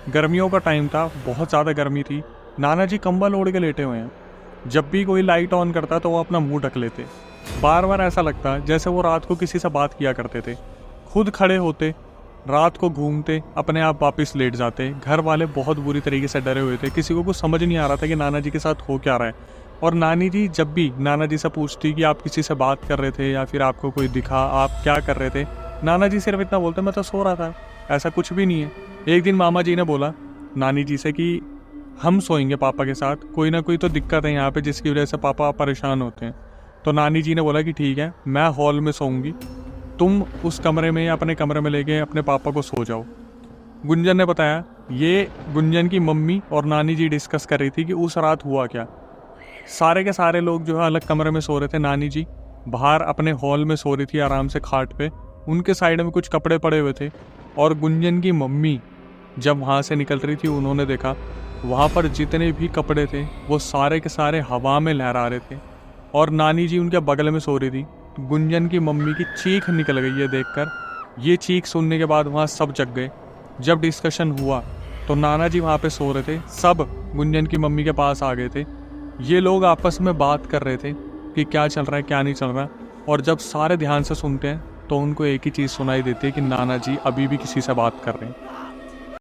गर्मियों का टाइम था, बहुत ज़्यादा गर्मी थी। नाना जी कंबल ओढ़ के लेटे हुए हैं। जब भी कोई लाइट ऑन करता तो वो अपना मुंह ढक लेते। बार बार ऐसा लगता जैसे वो रात को किसी से बात किया करते थे। खुद खड़े होते, रात को घूमते, अपने आप वापस लेट जाते। घर वाले बहुत बुरी तरीके से डरे हुए थे, किसी को कुछ समझ नहीं आ रहा था कि नाना जी के साथ हो क्या रहा है। और नानी जी जब भी नाना जी से पूछती कि आप किसी से बात कर रहे थे या फिर आपको कोई दिखा, आप क्या कर रहे थे, नाना जी सिर्फ इतना बोलते, मैं तो सो रहा था, ऐसा कुछ भी नहीं है। एक दिन मामा जी ने बोला नानी जी से कि हम सोएंगे पापा के साथ, कोई ना कोई तो दिक्कत है यहाँ पे जिसकी वजह से पापा परेशान होते हैं। तो नानी जी ने बोला कि ठीक है, मैं हॉल में सोऊंगी, तुम उस कमरे में या अपने कमरे में लेके अपने पापा को सो जाओ। गुंजन ने बताया ये गुंजन की मम्मी और नानी जी डिस्कस कर रही थी कि उस रात हुआ क्या। सारे के सारे लोग जो है अलग कमरे में सो रहे थे। नानी जी बाहर अपने हॉल में सो रही थी आराम से खाट पे, उनके साइड में कुछ कपड़े पड़े हुए थे। और गुंजन की मम्मी जब वहाँ से निकल रही थी, उन्होंने देखा वहाँ पर जितने भी कपड़े थे वो सारे के सारे हवा में लहरा रहे थे। और नानी जी उनके बगल में सो रही थी। गुंजन की मम्मी की चीख निकल गई है देखकर। ये चीख सुनने के बाद वहाँ सब जग गए। जब डिस्कशन हुआ तो नाना जी वहाँ पे सो रहे थे, सब गुंजन की मम्मी के पास आ गए थे। ये लोग आपस में बात कर रहे थे कि क्या चल रहा है क्या नहीं चल रहा। और जब सारे ध्यान से सुनते हैं तो उनको एक ही चीज़ सुनाई देती है कि नाना जी अभी भी किसी से बात कर रहे हैं।